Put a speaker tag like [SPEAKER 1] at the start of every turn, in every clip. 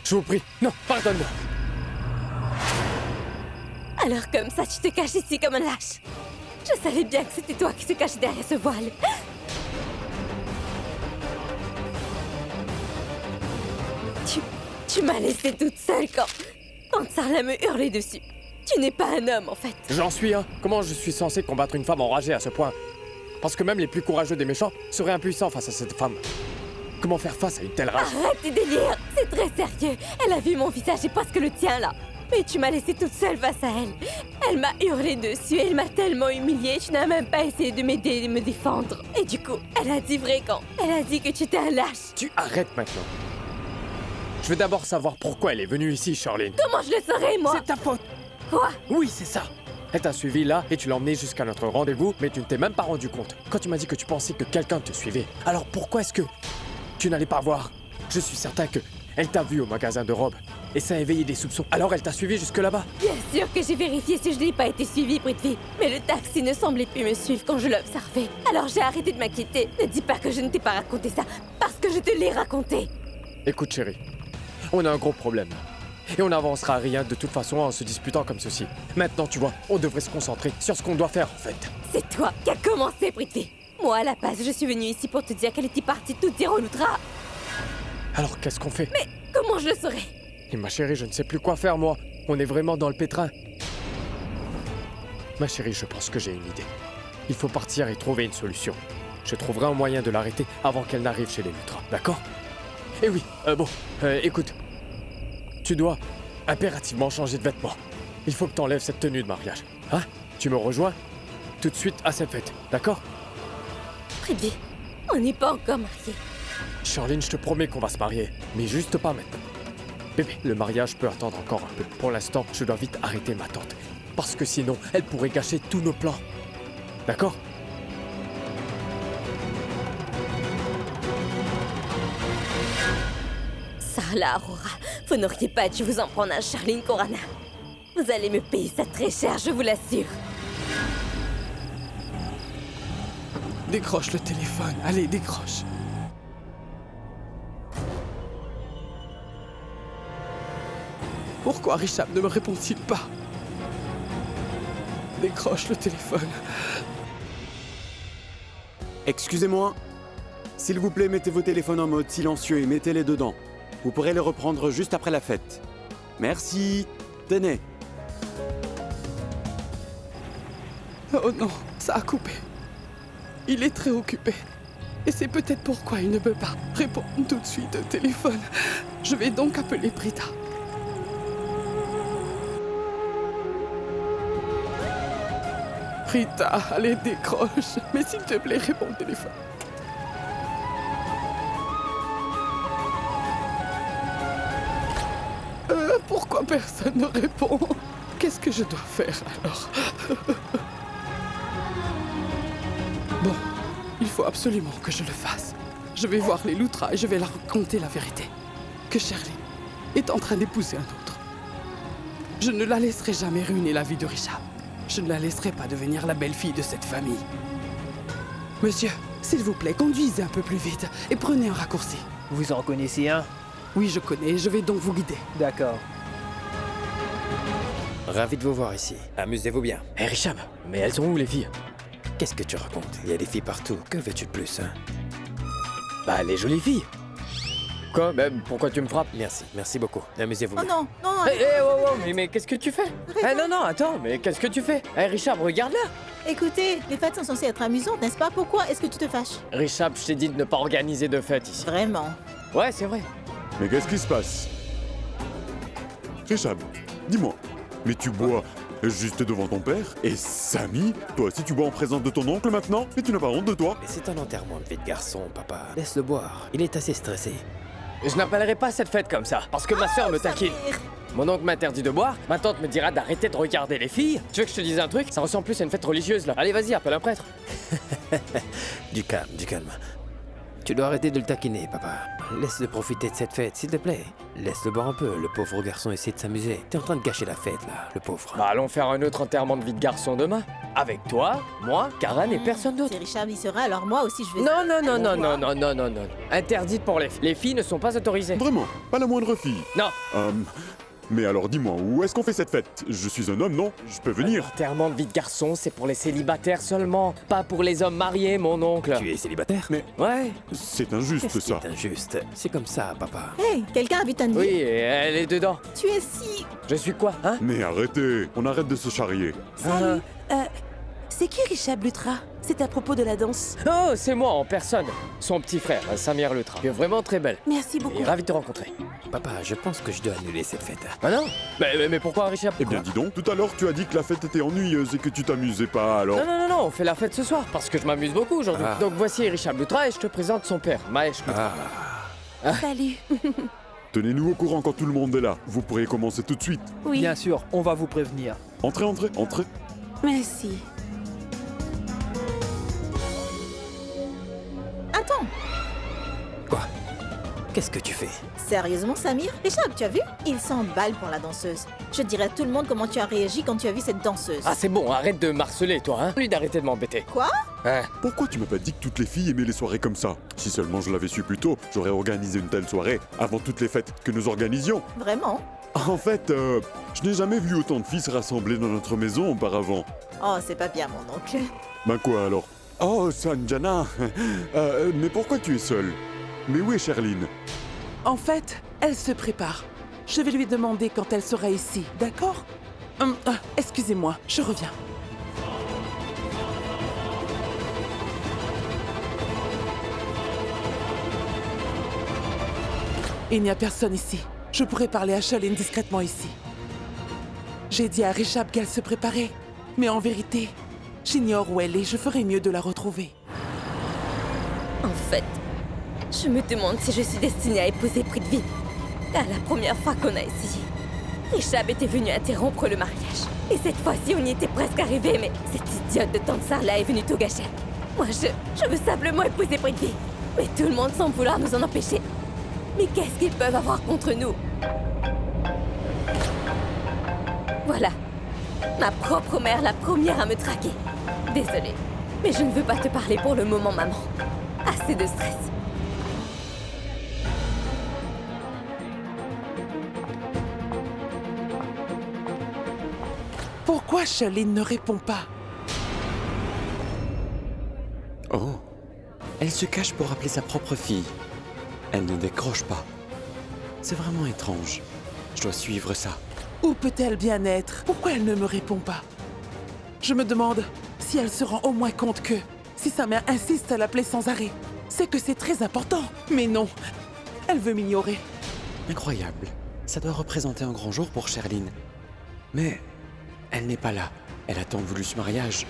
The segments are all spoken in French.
[SPEAKER 1] Je vous prie, non, pardonne-moi.
[SPEAKER 2] Alors comme ça, tu te caches ici comme un lâche. Je savais bien que c'était toi qui se cachais derrière ce voile. Tu m'as laissée toute seule quand Sarla me hurlait dessus. Tu n'es pas un homme, en fait.
[SPEAKER 1] J'en suis un. Comment je suis censé combattre une femme enragée à ce point? Parce que même les plus courageux des méchants seraient impuissants face à cette femme. Comment faire face à une telle rage?
[SPEAKER 2] Arrête tes délires. C'est très sérieux. Elle a vu mon visage et presque le tien, là. Mais tu m'as laissée toute seule face à elle. Elle m'a hurlé dessus, elle m'a tellement humiliée, tu n'as même pas essayé de m'aider et de me défendre. Et du coup, elle a dit vrai quand elle a dit que tu étais un lâche.
[SPEAKER 1] Tu arrêtes maintenant. Je veux d'abord savoir pourquoi elle est venue ici, Charlene.
[SPEAKER 2] Comment je le saurais, moi?
[SPEAKER 1] C'est ta faute.
[SPEAKER 2] Quoi?
[SPEAKER 1] Oui, c'est ça. Elle t'a suivi là et tu l'as emmenée jusqu'à notre rendez-vous, mais tu ne t'es même pas rendu compte. Quand tu m'as dit que tu pensais que quelqu'un te suivait, alors pourquoi est-ce que tu n'allais pas voir? Je suis certain que elle t'a vu au magasin de robes et ça a éveillé des soupçons. Alors elle t'a suivi jusque là-bas?
[SPEAKER 2] Bien sûr que j'ai vérifié si je n'ai pas été suivie, Prithvi. Mais le taxi ne semblait plus me suivre quand je l'observais. Alors j'ai arrêté de m'inquiéter. Ne dis pas que je ne t'ai pas raconté ça, parce que je te l'ai raconté.
[SPEAKER 1] Écoute, chérie, on a un gros problème. Et on n'avancera rien de toute façon en se disputant comme ceci. Maintenant, tu vois, on devrait se concentrer sur ce qu'on doit faire en fait.
[SPEAKER 2] C'est toi qui as commencé, Prithvi. Moi, à la base, je suis venue ici pour te dire qu'elle était partie tout dire au Loutra.
[SPEAKER 1] Alors qu'est-ce qu'on fait?
[SPEAKER 2] Mais comment je le saurais?
[SPEAKER 1] Et ma chérie, je ne sais plus quoi faire, moi. On est vraiment dans le pétrin. Ma chérie, je pense que j'ai une idée. Il faut partir et trouver une solution. Je trouverai un moyen de l'arrêter avant qu'elle n'arrive chez les Lutras, d'accord? Eh oui, écoute. Tu dois impérativement changer de vêtements. Il faut que t'enlèves cette tenue de mariage. Hein? Tu me rejoins tout de suite à cette fête, d'accord?
[SPEAKER 2] Prithvi, on n'est pas encore mariés.
[SPEAKER 1] Charlene, je te promets qu'on va se marier, mais juste pas maintenant. Bébé, le mariage peut attendre encore un peu. Pour l'instant, je dois vite arrêter ma tante. Parce que sinon, elle pourrait gâcher tous nos plans. D'accord?
[SPEAKER 2] Sarla Aurora, vous n'auriez pas dû vous en prendre à Charlene Corana. Vous allez me payer ça très cher, je vous l'assure.
[SPEAKER 3] Décroche le téléphone, allez, décroche. Pourquoi Richard ne me répond-il pas? Décroche le téléphone.
[SPEAKER 4] Excusez-moi. S'il vous plaît, mettez vos téléphones en mode silencieux et mettez-les dedans. Vous pourrez les reprendre juste après la fête. Merci. Tenez.
[SPEAKER 3] Oh non, ça a coupé. Il est très occupé. Et c'est peut-être pourquoi il ne peut pas répondre tout de suite au téléphone. Je vais donc appeler Prita. Prita, allez, décroche. Mais s'il te plaît, réponds au téléphone. Pourquoi personne ne répond? Qu'est-ce que je dois faire alors? Bon, il faut absolument que je le fasse. Je vais voir les Lutras et je vais leur raconter la vérité. Que Shirley est en train d'épouser un autre. Je ne la laisserai jamais ruiner la vie de Richard. Je ne la laisserai pas devenir la belle-fille de cette famille. Monsieur, s'il vous plaît, conduisez un peu plus vite et prenez un raccourci.
[SPEAKER 5] Vous en connaissez un?
[SPEAKER 3] Oui, je connais, je vais donc vous guider.
[SPEAKER 5] D'accord.
[SPEAKER 6] Ravi de vous voir ici. Amusez-vous bien.
[SPEAKER 1] Hé Richam, mais elles sont où les filles?
[SPEAKER 6] Qu'est-ce que tu racontes? Il y a des filles partout. Que veux-tu de plus, hein?
[SPEAKER 1] Bah, les jolies filles. Quoi? Bah, pourquoi tu me frappes?
[SPEAKER 6] Merci beaucoup. Amusez-vous
[SPEAKER 7] Oh
[SPEAKER 6] bien.
[SPEAKER 7] non, non,
[SPEAKER 1] Hé, mais qu'est-ce que tu fais? Non, attends, mais qu'est-ce que tu fais? Hé Richard, regarde-la!
[SPEAKER 7] écoutez, les fêtes sont censées être amusantes, n'est-ce pas? Pourquoi est-ce que tu te fâches?
[SPEAKER 1] Richard, je t'ai dit de ne pas organiser de fête ici.
[SPEAKER 7] Vraiment?
[SPEAKER 1] Ouais, c'est vrai.
[SPEAKER 8] Mais qu'est-ce qui se passe? Richard, dis-moi, mais tu bois juste devant ton père? Et Samy, toi aussi tu bois en présence de ton oncle maintenant? Et tu n'as pas honte de toi?
[SPEAKER 6] Mais c'est un enterrement de vie de garçon, papa. Laisse-le boire. Il est assez stressé.
[SPEAKER 1] Je n'appellerai pas cette fête comme ça, parce que ma sœur me taquine. Mon oncle m'interdit de boire, ma tante me dira d'arrêter de regarder les filles. Tu veux que je te dise un truc? Ça ressemble plus à une fête religieuse là. Allez, vas-y, appelle un prêtre.
[SPEAKER 6] Du calme. Tu dois arrêter de le taquiner, papa. laisse-le profiter de cette fête, s'il te plaît. Laisse-le boire un peu, le pauvre garçon essaie de s'amuser. T'es en train de gâcher la fête, là, le pauvre.
[SPEAKER 1] Bah allons faire un autre enterrement de vie de garçon demain. Avec toi, moi, Karen et personne d'autre.
[SPEAKER 7] Si Richard y sera, alors moi aussi je vais...
[SPEAKER 1] Non, non, non, non, non, non, non, non, non. Interdite pour les filles. Les filles ne sont pas autorisées.
[SPEAKER 8] Vraiment, pas la moindre fille.
[SPEAKER 1] Non.
[SPEAKER 8] Mais alors dis-moi, où est-ce qu'on fait cette fête? Je suis un homme, non? Je peux venir.
[SPEAKER 1] Enterrement de vie de garçon, c'est pour les célibataires seulement. Pas pour les hommes mariés, mon oncle.
[SPEAKER 6] Tu es célibataire?
[SPEAKER 8] Mais
[SPEAKER 1] Ouais.
[SPEAKER 8] c'est injuste
[SPEAKER 6] Qu'est-ce qui
[SPEAKER 8] ça.
[SPEAKER 6] est injuste? C'est comme ça, papa.
[SPEAKER 7] Hey, quelqu'un habite un
[SPEAKER 1] Oui, et elle est dedans.
[SPEAKER 7] Tu es si...
[SPEAKER 1] Je suis quoi, hein?
[SPEAKER 8] Mais arrêtez, on arrête de se charrier.
[SPEAKER 5] Salut. C'est qui Richard Lutra? C'est à propos de la danse.
[SPEAKER 1] Oh, c'est moi en personne. Son petit frère, Samir Lutra. Tu es vraiment très belle.
[SPEAKER 5] Merci
[SPEAKER 1] Et
[SPEAKER 5] beaucoup.
[SPEAKER 1] ravi de te rencontrer.
[SPEAKER 6] Papa, je pense que je dois annuler cette fête.
[SPEAKER 1] Ah non? Mais pourquoi, Richard?
[SPEAKER 8] Eh bien dis donc, tout à l'heure tu as dit que la fête était ennuyeuse et que tu t'amusais pas, alors...
[SPEAKER 1] Non, non, non, non, on fait la fête ce soir parce que je m'amuse beaucoup aujourd'hui.
[SPEAKER 6] Ah.
[SPEAKER 1] Donc voici Richard Lutra et je te présente son père, Mahesh Lutra.
[SPEAKER 5] Salut.
[SPEAKER 8] Tenez-nous au courant quand tout le monde est là. Vous pourrez commencer tout de suite.
[SPEAKER 5] Oui.
[SPEAKER 9] Bien sûr, on va vous prévenir.
[SPEAKER 8] Entrez, entrez, entrez.
[SPEAKER 5] Merci.
[SPEAKER 7] Attends,
[SPEAKER 6] Quoi? Qu'est-ce que tu fais?
[SPEAKER 7] sérieusement Samir? Richard, tu as vu? Il s'emballe pour la danseuse. Je dirais à tout le monde comment tu as réagi quand tu as vu cette danseuse.
[SPEAKER 1] Ah, c'est bon, arrête de marceler, toi, hein. Lui d'arrêter de m'embêter.
[SPEAKER 7] Quoi?
[SPEAKER 1] Hein?
[SPEAKER 8] Pourquoi tu m'as pas dit que toutes les filles aimaient les soirées comme ça? Si seulement je l'avais su plus tôt, j'aurais organisé une telle soirée avant toutes les fêtes que nous organisions.
[SPEAKER 7] Vraiment?
[SPEAKER 8] En fait, je n'ai jamais vu autant de filles se rassembler dans notre maison auparavant.
[SPEAKER 7] Oh, c'est pas bien mon oncle.
[SPEAKER 8] Ben quoi alors? Oh, Sanjana. Mais pourquoi tu es seule? Mais où est Sherline?
[SPEAKER 9] En fait, elle se prépare. Je vais lui demander quand elle sera ici, d'accord? Excusez-moi, je reviens. Il n'y a personne ici. Je pourrais parler à Charlene discrètement ici. J'ai dit à Richard qu'elle se préparait. Mais en vérité, j'ignore où elle est. Je ferais mieux de la retrouver.
[SPEAKER 2] En fait, je me demande si je suis destinée à épouser Prithvi. Car la première fois qu'on a essayé, Richard était venu interrompre le mariage. Et cette fois-ci, on y était presque arrivé, mais cette idiote de Tansarla est venue tout gâcher. Moi, je veux simplement épouser Prithvi. Mais tout le monde semble vouloir nous en empêcher. Mais qu'est-ce qu'ils peuvent avoir contre nous? Voilà. Ma propre mère, la première à me traquer. Désolée, mais je ne veux pas te parler pour le moment, maman. Assez de stress.
[SPEAKER 9] Pourquoi Charlene ne répond pas?
[SPEAKER 4] Oh, elle se cache pour appeler sa propre fille. Elle ne décroche pas. C'est vraiment étrange. Je dois suivre ça.
[SPEAKER 9] Où peut-elle bien être? Pourquoi elle ne me répond pas? Je me demande si elle se rend au moins compte que, si sa mère insiste à l'appeler sans arrêt, c'est que c'est très important. Mais non, elle veut m'ignorer.
[SPEAKER 4] Incroyable. Ça doit représenter un grand jour pour Sherline. Mais elle n'est pas là. Elle a tant voulu ce mariage.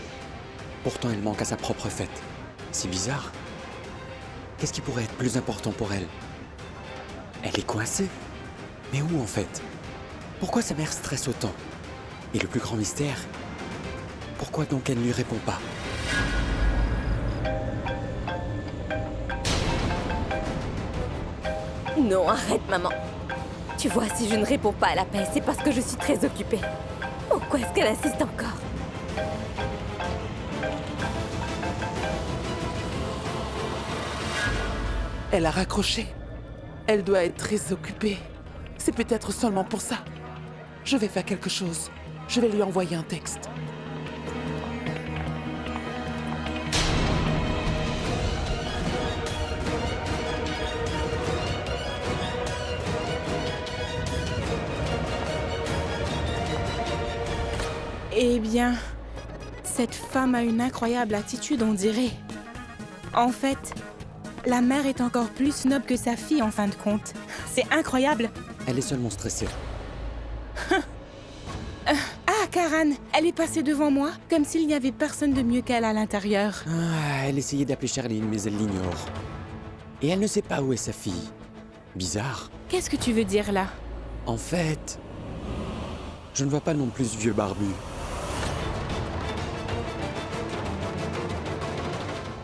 [SPEAKER 4] Pourtant, elle manque à sa propre fête. C'est bizarre. Qu'est-ce qui pourrait être plus important pour elle? Elle est coincée. Mais où en fait? Pourquoi sa mère stresse autant? Et le plus grand mystère, pourquoi donc elle ne lui répond pas?
[SPEAKER 2] Non, arrête, maman. Tu vois, si je ne réponds pas à l'appel, c'est parce que je suis très occupée. Pourquoi est-ce qu'elle insiste encore?
[SPEAKER 9] Elle a raccroché. Elle doit être très occupée. C'est peut-être seulement pour ça. Je vais faire quelque chose. Je vais lui envoyer un texte.
[SPEAKER 10] Eh bien, cette femme a une incroyable attitude, on dirait. En fait, la mère est encore plus snob que sa fille en fin de compte. C'est incroyable.
[SPEAKER 4] Elle est seulement stressée.
[SPEAKER 10] Ah, Karan, elle est passée devant moi comme s'il n'y avait personne de mieux qu'elle à l'intérieur.
[SPEAKER 4] Ah, elle essayait d'appeler Sherline, mais elle l'ignore. Et elle ne sait pas où est sa fille. Bizarre.
[SPEAKER 10] Qu'est-ce que tu veux dire là?
[SPEAKER 4] En fait, je ne vois pas non plus ce vieux barbu.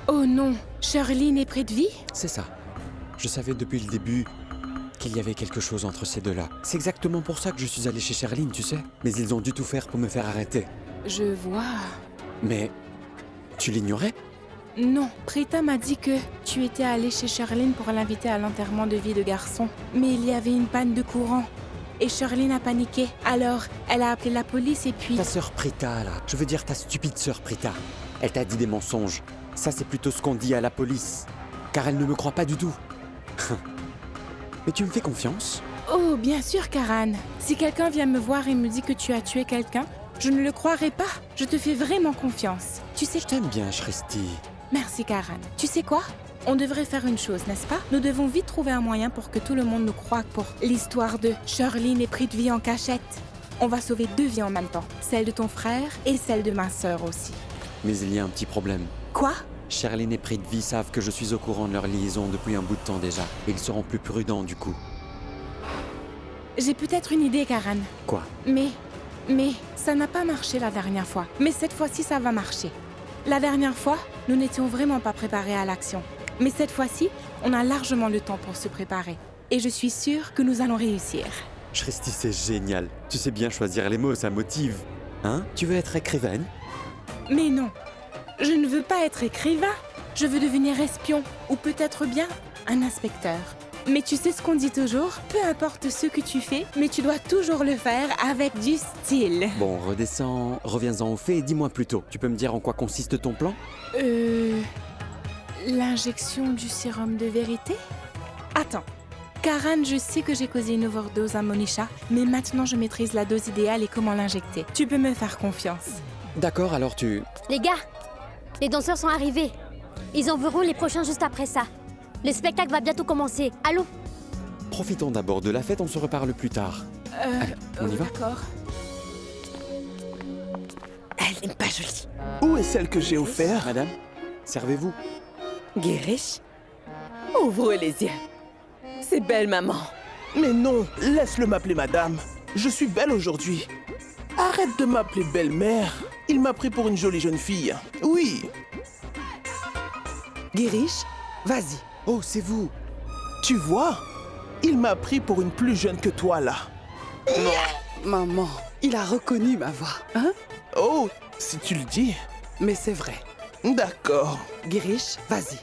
[SPEAKER 10] Oh non, Charlene est près de vie?
[SPEAKER 4] C'est ça. Je savais depuis le début qu'il y avait quelque chose entre ces deux-là. C'est exactement pour ça que je suis allé chez Sherline, tu sais. Mais ils ont dû tout faire pour me faire arrêter.
[SPEAKER 10] Je vois.
[SPEAKER 4] Mais tu l'ignorais?
[SPEAKER 10] Non, Prita m'a dit que tu étais allé chez Sherline pour l'inviter à l'enterrement de vie de garçon. Mais il y avait une panne de courant. Et Sherline a paniqué. Alors, elle a appelé la police et puis...
[SPEAKER 4] Ta sœur Prita, là. Je veux dire ta stupide sœur Prita. Elle t'a dit des mensonges. Ça, c'est plutôt ce qu'on dit à la police. Car elle ne me croit pas du tout. Mais tu me fais confiance?
[SPEAKER 10] Oh, bien sûr, Karan. Si quelqu'un vient me voir et me dit que tu as tué quelqu'un, je ne le croirai pas. Je te fais vraiment confiance. Tu sais...
[SPEAKER 4] Je t'aime bien, Shristi.
[SPEAKER 10] Merci, Karan. Tu sais quoi? On devrait faire une chose, n'est-ce pas? Nous devons vite trouver un moyen pour que tout le monde nous croie pour l'histoire de Sherline et Prithvi en cachette. On va sauver 2 vies en même temps. Celle de ton frère et celle de ma sœur aussi.
[SPEAKER 4] Mais il y a un petit problème.
[SPEAKER 10] Quoi?
[SPEAKER 4] Sherline et Prithvi savent que je suis au courant de leur liaison depuis un bout de temps déjà. Et ils seront plus prudents du coup.
[SPEAKER 10] J'ai peut-être une idée, Karan.
[SPEAKER 4] Quoi?
[SPEAKER 10] Mais ça n'a pas marché la dernière fois. Mais cette fois-ci, ça va marcher. La dernière fois, nous n'étions vraiment pas préparés à l'action. Mais cette fois-ci, on a largement le temps pour se préparer. Et je suis sûre que nous allons réussir.
[SPEAKER 4] Shristi, c'est génial. Tu sais bien choisir les mots, ça motive. Hein? Tu veux être écrivaine?
[SPEAKER 10] Mais non, je ne veux pas être écrivain. Je veux devenir espion, ou peut-être bien un inspecteur. Mais tu sais ce qu'on dit toujours? Peu importe ce que tu fais, mais tu dois toujours le faire avec du style.
[SPEAKER 4] Bon, redescends, reviens-en au fait et dis-moi plutôt. Tu peux me dire en quoi consiste ton plan?
[SPEAKER 10] L'injection du sérum de vérité? Attends. Karan, je sais que j'ai causé une overdose à Monisha, mais maintenant je maîtrise la dose idéale et comment l'injecter. Tu peux me faire confiance.
[SPEAKER 4] D'accord, alors tu...
[SPEAKER 11] Les gars, les danseurs sont arrivés. Ils en verront les prochains juste après ça. Le spectacle va bientôt commencer. Allô?
[SPEAKER 4] Profitons d'abord de la fête, on se reparle plus tard. Allez, on y va?
[SPEAKER 10] D'accord.
[SPEAKER 5] Elle n'est pas jolie.
[SPEAKER 12] Où est celle que j'ai offerte?
[SPEAKER 4] Madame, servez-vous.
[SPEAKER 5] Guériche, ouvre les yeux. C'est belle, maman.
[SPEAKER 12] Mais non, laisse-le m'appeler madame. Je suis belle aujourd'hui. Arrête de m'appeler belle-mère. Il m'a pris pour une jolie jeune fille. Oui.
[SPEAKER 5] Guériche, vas-y.
[SPEAKER 4] Oh, c'est vous.
[SPEAKER 12] Tu vois? Il m'a pris pour une plus jeune que toi, là.
[SPEAKER 3] Maman, il a reconnu ma voix, hein?
[SPEAKER 12] Oh, si tu le dis.
[SPEAKER 3] Mais c'est vrai.
[SPEAKER 12] D'accord.
[SPEAKER 3] Guériche, vas-y.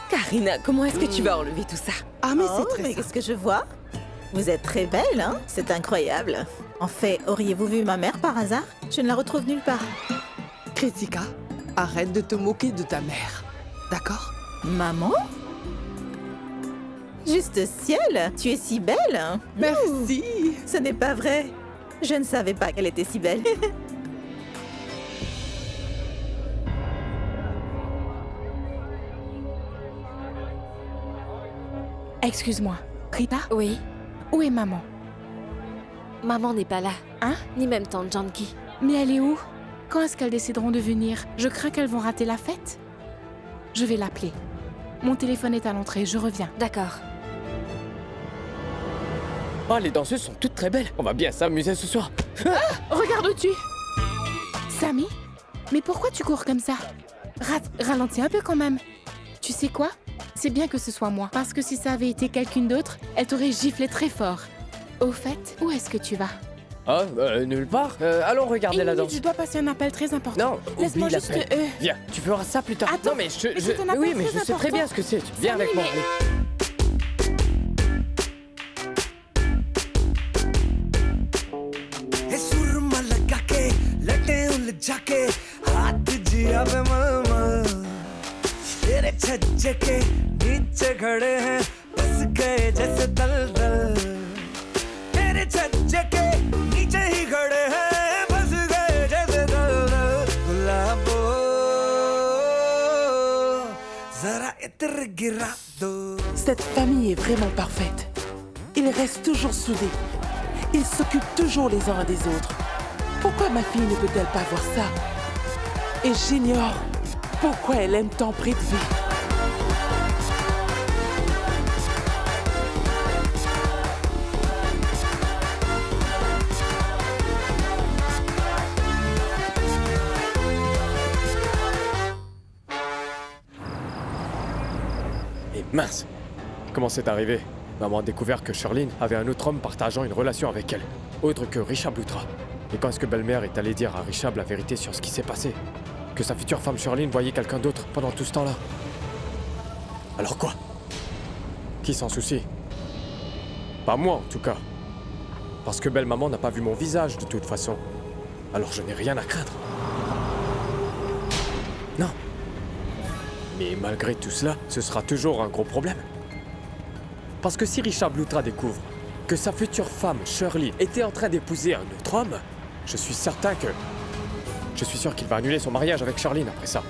[SPEAKER 5] Karina, comment est-ce que tu vas enlever tout ça?
[SPEAKER 3] Ah, mais
[SPEAKER 7] Oh,
[SPEAKER 3] c'est très
[SPEAKER 7] mais
[SPEAKER 3] simple.
[SPEAKER 7] qu'est-ce que je vois? Vous êtes très belle, hein? C'est incroyable. En fait, auriez-vous vu ma mère par hasard? Je ne la retrouve nulle part.
[SPEAKER 3] Kritika, arrête de te moquer de ta mère. D'accord?
[SPEAKER 7] Maman? Juste ciel, tu es si belle. Hein?
[SPEAKER 3] Merci.
[SPEAKER 7] Ce n'est pas vrai. Je ne savais pas qu'elle était si belle.
[SPEAKER 10] Excuse-moi. Rita?
[SPEAKER 11] Oui,
[SPEAKER 10] Où est maman?
[SPEAKER 11] maman n'est pas là.
[SPEAKER 10] Hein?
[SPEAKER 11] Ni même tante Janki.
[SPEAKER 10] Mais elle est où? Quand est-ce qu'elles décideront de venir? Je crains qu'elles vont rater la fête. Je vais l'appeler. Mon téléphone est à l'entrée, je reviens.
[SPEAKER 11] D'accord.
[SPEAKER 1] Oh, les danseuses sont toutes très belles. On va bien s'amuser ce soir.
[SPEAKER 10] Regarde-tu? Samy? Mais pourquoi tu cours comme ça? Ralentis un peu quand même. Tu sais quoi? C'est bien que ce soit moi, parce que si ça avait été quelqu'un d'autre, elle t'aurait giflé très fort. Au fait, où est-ce que tu vas?
[SPEAKER 1] Ah, nulle part. Allons regarder
[SPEAKER 10] Une
[SPEAKER 1] la
[SPEAKER 10] minute,
[SPEAKER 1] danse.
[SPEAKER 10] je dois passer un appel très important.
[SPEAKER 1] Non,
[SPEAKER 10] Laisse-moi
[SPEAKER 1] oublie
[SPEAKER 10] juste...
[SPEAKER 1] l'appel. Viens, tu feras ça plus tard.
[SPEAKER 10] Attends,
[SPEAKER 1] non, mais
[SPEAKER 10] mais c'est un appel
[SPEAKER 1] oui, mais
[SPEAKER 10] très
[SPEAKER 1] je sais très
[SPEAKER 10] important.
[SPEAKER 1] bien ce que c'est. Viens avec
[SPEAKER 10] Samy,
[SPEAKER 1] moi.
[SPEAKER 10] mais-
[SPEAKER 1] Allez.
[SPEAKER 13] सुरमा लगा के लटे उलझा के हाथ जिया पे मलमल तेरे छज्जे के नीचे खड़े हैं बस गए जैसे दलदल तेरे छज्जे के नीचे ही खड़े हैं बस गए जैसे दलदल गुलाबो जरा इत्र गिरा दो.
[SPEAKER 9] Cette famille est vraiment parfaite. Ils restent toujours soudés. Ils s'occupent toujours les uns des autres. Pourquoi ma fille ne peut-elle pas voir ça? Et j'ignore pourquoi elle aime tant Prithvi.
[SPEAKER 1] Mince. Comment c'est arrivé? Maman a découvert que Sherlyn avait un autre homme partageant une relation avec elle, autre que Richard Lutra. Et quand est-ce que belle-mère est allée dire à Richard la vérité sur ce qui s'est passé? Que sa future femme Sherlyn voyait quelqu'un d'autre pendant tout ce temps-là? Alors quoi? Qui s'en soucie? Pas moi en tout cas. Parce que belle-maman n'a pas vu mon visage de toute façon. Alors je n'ai rien à craindre. Non. Mais malgré tout cela, ce sera toujours un gros problème. Parce que si Richard Lutra découvre que sa future femme, Sherlyn, était en train d'épouser un autre homme, je suis sûr qu'il va annuler son mariage avec Sherlyn après ça.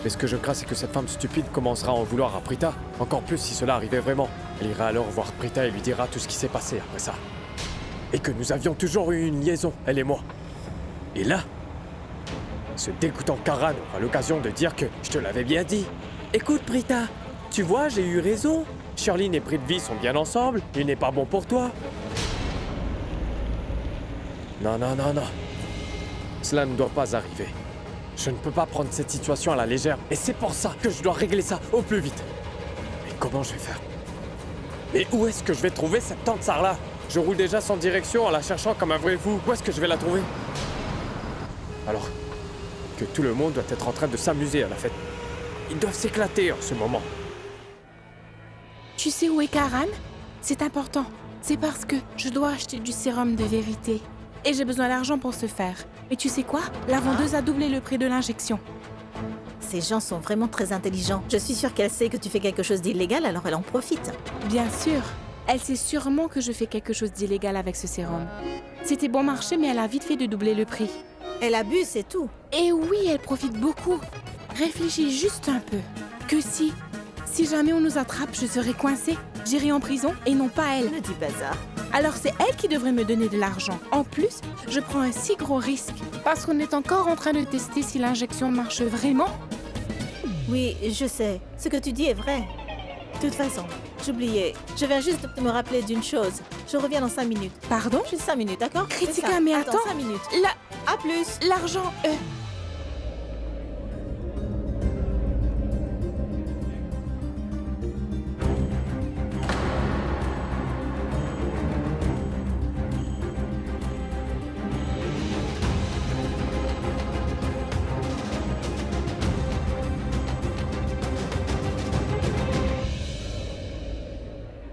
[SPEAKER 1] Mais ce que je crains, c'est que cette femme stupide commencera à en vouloir à Prita. Encore plus si cela arrivait vraiment. Elle ira alors voir Prita et lui dira tout ce qui s'est passé après ça. Et que nous avions toujours eu une liaison, elle et moi. Et là, ce dégoûtant Karan aura l'occasion de dire que je te l'avais bien dit. Écoute Prita, tu vois, j'ai eu raison. Sherlyn et Prithvi sont bien ensemble, il n'est pas bon pour toi. Non. Cela ne doit pas arriver. Je ne peux pas prendre cette situation à la légère, et c'est pour ça que je dois régler ça au plus vite. Mais comment je vais faire? Mais où est-ce que je vais trouver cette tante Sarla? Je roule déjà sans direction en la cherchant comme un vrai fou. Où est-ce que je vais la trouver? Alors que tout le monde doit être en train de s'amuser à la fête. Ils doivent s'éclater en ce moment.
[SPEAKER 10] Tu sais où est Karan? C'est important. C'est parce que je dois acheter du sérum de vérité. Et j'ai besoin d'argent pour ce faire. Et tu sais quoi? La vendeuse a doublé le prix de l'injection.
[SPEAKER 7] Ces gens sont vraiment très intelligents. Je suis sûre qu'elle sait que tu fais quelque chose d'illégal, alors elle en profite.
[SPEAKER 10] Bien sûr. Elle sait sûrement que je fais quelque chose d'illégal avec ce sérum. C'était bon marché, mais elle a vite fait de doubler le prix.
[SPEAKER 7] Elle abuse, c'est tout.
[SPEAKER 10] Et oui, elle profite beaucoup. Réfléchis juste un peu. Que si jamais on nous attrape, je serai coincée. J'irai en prison et non pas elle.
[SPEAKER 7] Ne dis pas ça.
[SPEAKER 10] Alors c'est elle qui devrait me donner de l'argent. En plus, je prends un si gros risque. Parce qu'on est encore en train de tester si l'injection marche vraiment.
[SPEAKER 7] Oui, je sais. Ce que tu dis est vrai. De toute façon, j'oubliais. Je viens juste de me rappeler d'une chose. Je reviens dans 5 minutes.
[SPEAKER 10] Pardon?
[SPEAKER 7] Juste 5 minutes, d'accord?
[SPEAKER 10] Kritika, mais attends.
[SPEAKER 7] 5 minutes. À plus.
[SPEAKER 10] L'argent,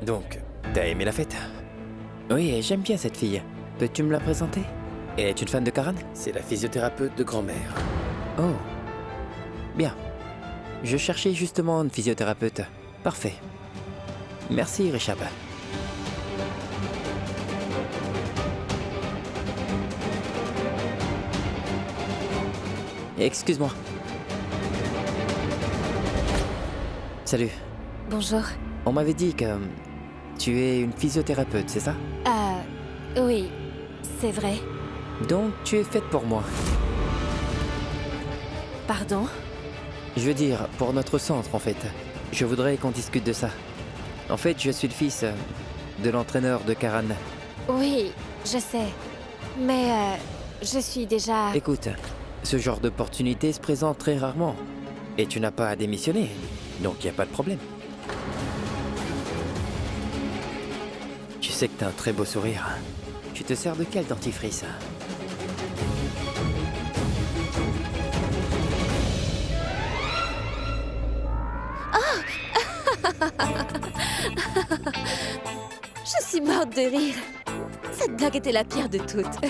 [SPEAKER 6] Donc, t'as aimé la fête? Oui, j'aime bien cette fille. Peux-tu me la présenter? Es une fan de Karan? C'est la physiothérapeute de grand-mère. Oh. Bien. Je cherchais justement une physiothérapeute. Parfait. Merci, Richab. Excuse-moi. Salut.
[SPEAKER 2] Bonjour.
[SPEAKER 6] On m'avait dit que tu es une physiothérapeute, c'est ça?
[SPEAKER 2] Oui, c'est vrai.
[SPEAKER 6] Donc tu es faite pour moi.
[SPEAKER 2] Pardon?
[SPEAKER 6] Je veux dire, pour notre centre en fait. Je voudrais qu'on discute de ça. En fait, je suis le fils de l'entraîneur de Karan.
[SPEAKER 2] Oui, je sais. Mais je suis déjà...
[SPEAKER 6] Écoute, ce genre d'opportunité se présente très rarement. Et tu n'as pas à démissionner, donc il n'y a pas de problème. Tu sais que t'as un très beau sourire. Tu te sers de quel dentifrice?
[SPEAKER 2] Je suis morte de rire. Cette blague était la pire de toutes.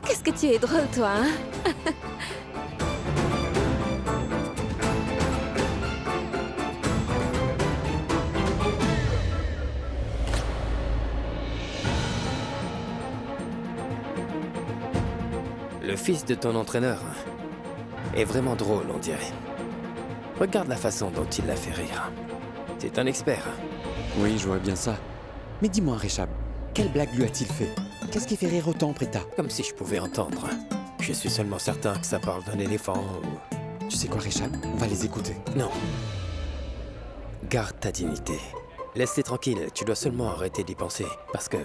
[SPEAKER 2] Qu'est-ce que tu es drôle, toi, hein?
[SPEAKER 6] Le fils de ton entraîneur est vraiment drôle, on dirait. Regarde la façon dont il l'a fait rire. C'est un expert.
[SPEAKER 4] Oui, je vois bien ça. Mais dis-moi, Richab, quelle blague lui a-t-il fait? Qu'est-ce qui fait rire autant, Prita?
[SPEAKER 6] Comme si je pouvais entendre. Je suis seulement certain que ça parle d'un éléphant ou...
[SPEAKER 4] Tu sais quoi, Richab? On va les écouter.
[SPEAKER 6] Non. Garde ta dignité. Laisse-les tranquilles, tu dois seulement arrêter d'y penser. Parce que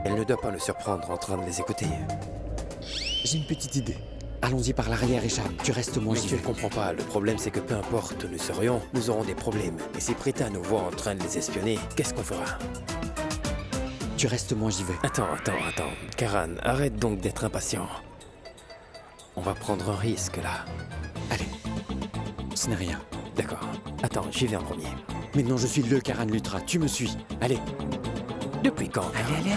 [SPEAKER 6] elle ne doit pas le surprendre en train de les écouter.
[SPEAKER 4] J'ai une petite idée. Allons-y par l'arrière, Richard. Tu restes, moi
[SPEAKER 6] Mais
[SPEAKER 4] j'y
[SPEAKER 6] tu ne
[SPEAKER 4] vais.
[SPEAKER 6] comprends pas, le problème c'est que peu importe où nous serions, nous aurons des problèmes. Et si Prita nous voit en train de les espionner, qu'est-ce qu'on fera?
[SPEAKER 4] Tu restes, moi j'y vais.
[SPEAKER 6] Attends. Karan, arrête donc d'être impatient. On va prendre un risque là.
[SPEAKER 4] Allez, ce n'est rien.
[SPEAKER 6] D'accord. Attends, j'y vais en premier.
[SPEAKER 4] Maintenant, je suis le Karan Lutra. Tu me suis. Allez.
[SPEAKER 6] Depuis quand?
[SPEAKER 4] Allez.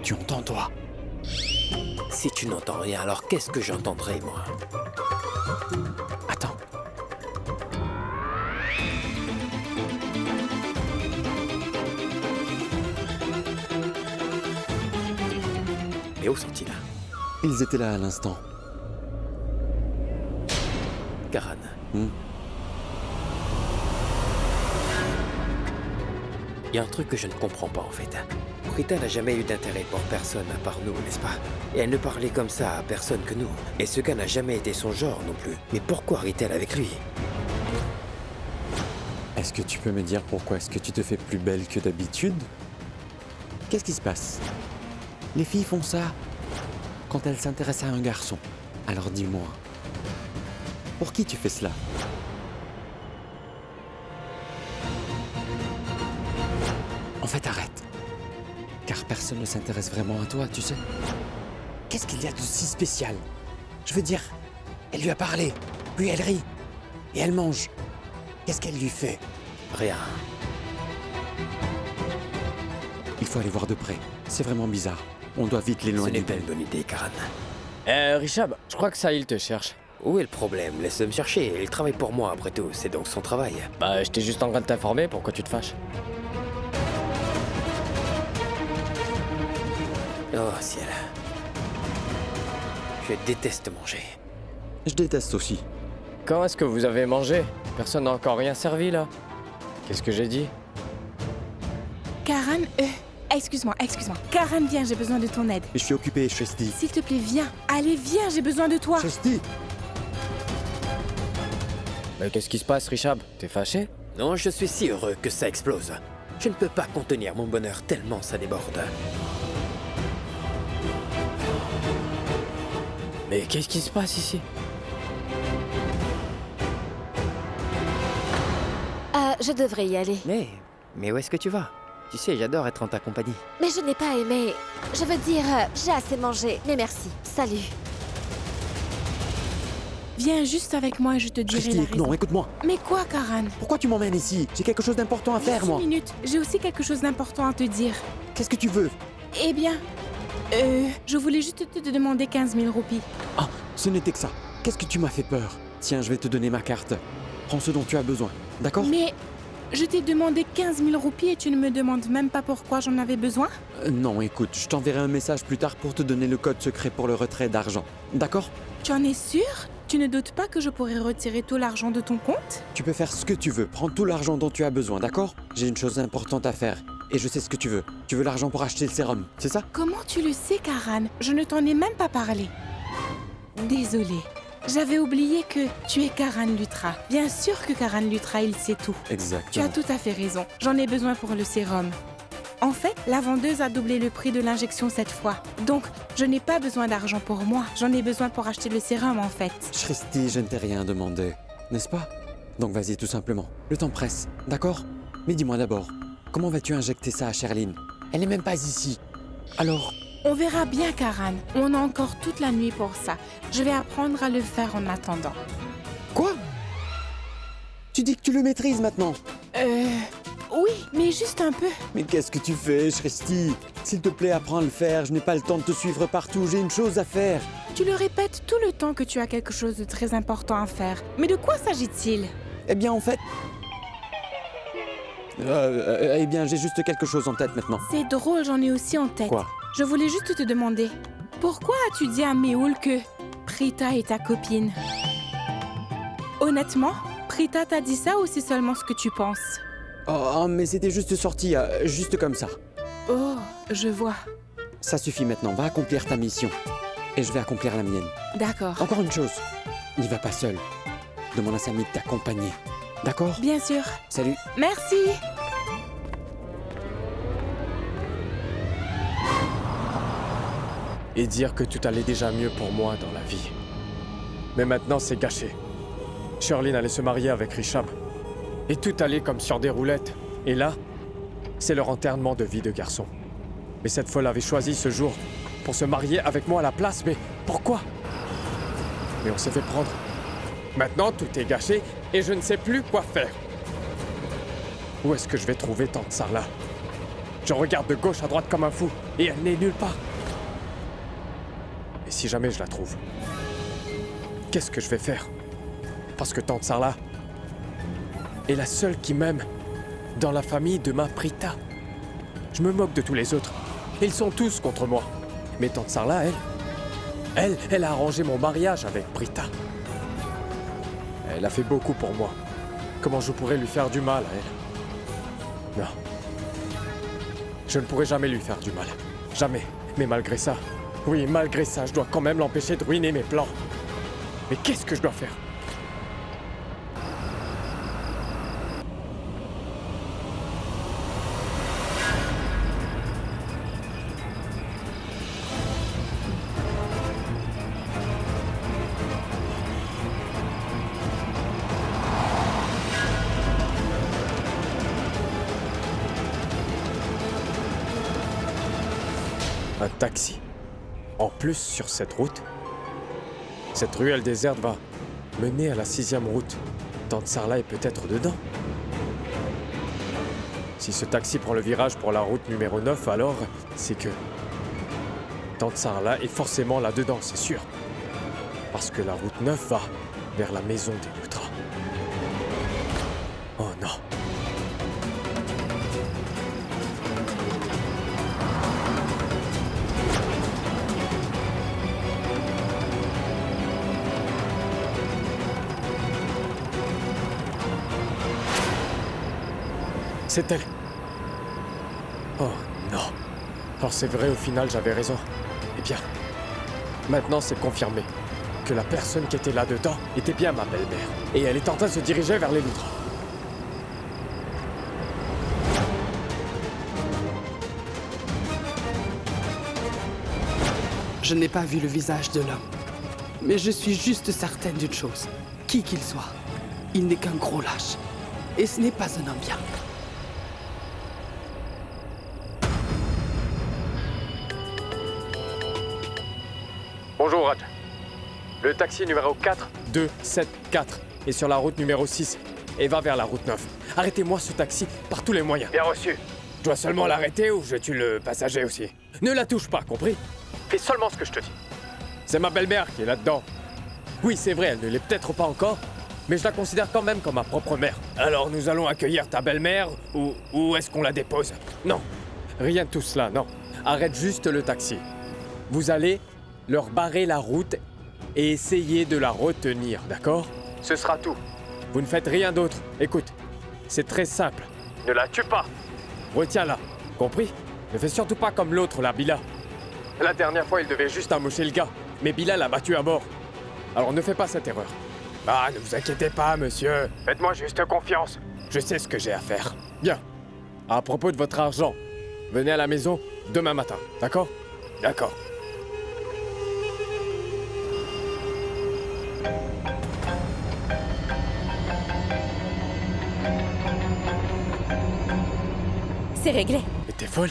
[SPEAKER 4] Tu entends, toi?
[SPEAKER 6] Si tu n'entends rien, alors qu'est-ce que j'entendrai, moi?
[SPEAKER 4] Attends.
[SPEAKER 6] Mais où sont-ils?
[SPEAKER 4] Ils étaient là à l'instant.
[SPEAKER 6] Karan. Il y a un truc que je ne comprends pas en fait. Prita n'a jamais eu d'intérêt pour personne à part nous, n'est-ce pas? Et elle ne parlait comme ça à personne que nous. Et ce gars n'a jamais été son genre non plus. Mais pourquoi rit-elle avec lui?
[SPEAKER 4] Est-ce que tu peux me dire pourquoi est-ce que tu te fais plus belle que d'habitude? Qu'est-ce qui se passe? Les filles font ça quand elles s'intéressent à un garçon. Alors dis-moi, pour qui tu fais cela? En fait, arrête. Car personne ne s'intéresse vraiment à toi, tu sais. Qu'est-ce qu'il y a de si spécial? Je veux dire, elle lui a parlé, puis elle rit, et elle mange. Qu'est-ce qu'elle lui fait?
[SPEAKER 6] Rien.
[SPEAKER 4] Il faut aller voir de près. C'est vraiment bizarre. On doit vite
[SPEAKER 6] Ce
[SPEAKER 4] l'éloigner
[SPEAKER 6] n'est pas
[SPEAKER 4] d'elle.
[SPEAKER 6] une bonne idée, Karan.
[SPEAKER 1] Richab, je crois que ça, il te cherche.
[SPEAKER 6] Où est le problème? Laisse-le me chercher. Il travaille pour moi après tout. C'est donc son travail.
[SPEAKER 1] Bah, j'étais juste en train de t'informer, pourquoi tu te fâches?
[SPEAKER 6] Oh ciel. Je déteste manger.
[SPEAKER 4] Je déteste aussi.
[SPEAKER 1] Quand est-ce que vous avez mangé? Personne n'a encore rien servi, là. Qu'est-ce que j'ai dit?
[SPEAKER 10] Karan, excuse-moi. Karan, viens, j'ai besoin de ton aide.
[SPEAKER 4] Je suis occupé, Shesti.
[SPEAKER 10] S'il te plaît, viens. Allez, viens, j'ai besoin de toi.
[SPEAKER 4] Shesti!
[SPEAKER 1] Mais qu'est-ce qui se passe, Richab? T'es fâché?
[SPEAKER 6] Non, je suis si heureux que ça explose. Je ne peux pas contenir mon bonheur tellement ça déborde.
[SPEAKER 1] Mais qu'est-ce qui se passe ici?
[SPEAKER 2] Je devrais y aller.
[SPEAKER 6] Mais où est-ce que tu vas? Tu sais, j'adore être en ta compagnie.
[SPEAKER 2] Mais je n'ai pas aimé. Je veux dire, j'ai assez mangé. Mais merci. Salut.
[SPEAKER 10] Viens juste avec moi et je te dirai
[SPEAKER 4] Shesti,
[SPEAKER 10] la raison.
[SPEAKER 4] non, écoute-moi.
[SPEAKER 10] Mais quoi, Karan?
[SPEAKER 4] Pourquoi tu m'emmènes ici? J'ai quelque chose d'important à faire,
[SPEAKER 10] Juste
[SPEAKER 4] moi.
[SPEAKER 10] une minute, j'ai aussi quelque chose d'important à te dire.
[SPEAKER 4] Qu'est-ce que tu veux?
[SPEAKER 10] Eh bien, je voulais juste te demander 15 000 roupies.
[SPEAKER 4] Ah, ce n'était que ça. Qu'est-ce que tu m'as fait peur? Tiens, je vais te donner ma carte. Prends ce dont tu as besoin, d'accord?
[SPEAKER 10] Mais je t'ai demandé 15 000 roupies et tu ne me demandes même pas pourquoi j'en avais besoin?
[SPEAKER 4] Non, écoute, je t'enverrai un message plus tard pour te donner le code secret pour le retrait d'argent. D'accord?
[SPEAKER 10] Tu en es sûr? Tu ne doutes pas que je pourrais retirer tout l'argent de ton compte?
[SPEAKER 4] Tu peux faire ce que tu veux. Prends tout l'argent dont tu as besoin, d'accord? J'ai une chose importante à faire. Et je sais ce que tu veux. Tu veux l'argent pour acheter le sérum, c'est ça?
[SPEAKER 10] Comment tu le sais, Karan? Je ne t'en ai même pas parlé. Désolée. J'avais oublié que tu es Karan Lutra. Bien sûr que Karan Lutra, il sait tout. Tu
[SPEAKER 4] Exactement.
[SPEAKER 10] as tout à fait raison. J'en ai besoin pour le sérum. En fait, la vendeuse a doublé le prix de l'injection cette fois. Donc, je n'ai pas besoin d'argent pour moi. J'en ai besoin pour acheter le sérum, en fait.
[SPEAKER 4] Shristi, je ne t'ai rien demandé, n'est-ce pas? Donc vas-y, tout simplement. Le temps presse, d'accord? Mais dis-moi d'abord, comment vas-tu injecter ça à Sherline? Elle n'est même pas ici. Alors,
[SPEAKER 10] On verra bien, Karan. On a encore toute la nuit pour ça. Je vais apprendre à le faire en attendant.
[SPEAKER 4] quoi? Tu dis que tu le maîtrises maintenant?
[SPEAKER 10] Oui, mais juste un peu.
[SPEAKER 4] Mais qu'est-ce que tu fais, Shristi? S'il te plaît, apprends à le faire. Je n'ai pas le temps de te suivre partout. J'ai une chose à faire.
[SPEAKER 10] Tu le répètes tout le temps que tu as quelque chose de très important à faire. Mais de quoi s'agit-il?
[SPEAKER 4] Eh bien, en fait... eh bien, j'ai juste quelque chose en tête maintenant.
[SPEAKER 10] C'est drôle, j'en ai aussi en tête.
[SPEAKER 4] Quoi?
[SPEAKER 10] Je voulais juste te demander, pourquoi as-tu dit à Méoul que Prita est ta copine? Honnêtement, Prita t'a dit ça ou c'est seulement ce que tu penses?
[SPEAKER 4] Oh, mais c'était juste sorti, juste comme ça.
[SPEAKER 10] Oh, je vois.
[SPEAKER 4] Ça suffit maintenant, va accomplir ta mission. Et je vais accomplir la mienne.
[SPEAKER 10] D'accord.
[SPEAKER 4] Encore une chose, n'y va pas seul. Demande à Samy de t'accompagner. D'accord?
[SPEAKER 10] Bien sûr.
[SPEAKER 4] Salut.
[SPEAKER 10] Merci.
[SPEAKER 1] Et dire que tout allait déjà mieux pour moi dans la vie. Mais maintenant, c'est gâché. Sherlyn allait se marier avec Richard. Et tout allait comme sur des roulettes. Et là, c'est leur enterrement de vie de garçon. Mais cette folle avait choisi ce jour pour se marier avec moi à la place. Mais pourquoi? Mais on s'est fait prendre. Maintenant, tout est gâché et je ne sais plus quoi faire. Où est-ce que je vais trouver tante Sarla? Je regarde de gauche à droite comme un fou et elle n'est nulle part. Et si jamais je la trouve, qu'est-ce que je vais faire? Parce que tante Sarla est la seule qui m'aime dans la famille de ma Prita. Je me moque de tous les autres. Ils sont tous contre moi. Mais tante Sarla, elle a arrangé mon mariage avec Prita. Elle a fait beaucoup pour moi. Comment je pourrais lui faire du mal à elle? Non. Je ne pourrai jamais lui faire du mal. Jamais. Mais malgré ça, oui, malgré ça, je dois quand même l'empêcher de ruiner mes plans. Mais qu'est-ce que je dois faire? Un taxi. En plus, sur cette route, cette ruelle déserte va mener à la 6e route. Tante Sarla est peut-être dedans. Si ce taxi prend le virage pour la route numéro 9, alors c'est que Tante Sarla est forcément là-dedans, c'est sûr. Parce que la route 9 va vers la maison des Luttra. Oh non. C'est elle. Oh non. Alors c'est vrai, au final, j'avais raison. Eh bien, maintenant c'est confirmé que la personne qui était là-dedans était bien ma belle-mère. Et elle est en train de se diriger vers les Luttra.
[SPEAKER 3] Je n'ai pas vu le visage de l'homme. Mais je suis juste certaine d'une chose. Qui qu'il soit, il n'est qu'un gros lâche. Et ce n'est pas un homme bien.
[SPEAKER 1] Bonjour, Raj. Le taxi numéro 4274 est sur la route numéro 6 et va vers la route 9. Arrêtez-moi ce taxi par tous les moyens. Bien reçu. Je dois seulement l'arrêter ou je tue le passager aussi. Ne la touche pas, compris? Fais seulement ce que je te dis. C'est ma belle-mère qui est là-dedans. Oui, c'est vrai, elle ne l'est peut-être pas encore, mais je la considère quand même comme ma propre mère. Alors nous allons accueillir ta belle-mère ou est-ce qu'on la dépose? Non, rien de tout cela, non. Arrête juste le taxi. Vous allez leur barrer la route et essayer de la retenir, d'accord? Ce sera tout. Vous ne faites rien d'autre. Écoute, c'est très simple. Ne la tue pas. Retiens-la, compris? Ne fais surtout pas comme l'autre, la Bila. La dernière fois, il devait juste amocher le gars, mais Bila l'a battu à mort. Alors ne fais pas cette erreur. Ah, ne vous inquiétez pas, monsieur. Faites-moi juste confiance. Je sais ce que j'ai à faire. Bien. À propos de votre argent, venez à la maison demain matin, d'accord? D'accord.
[SPEAKER 2] C'est réglé.
[SPEAKER 1] Mais t'es folle?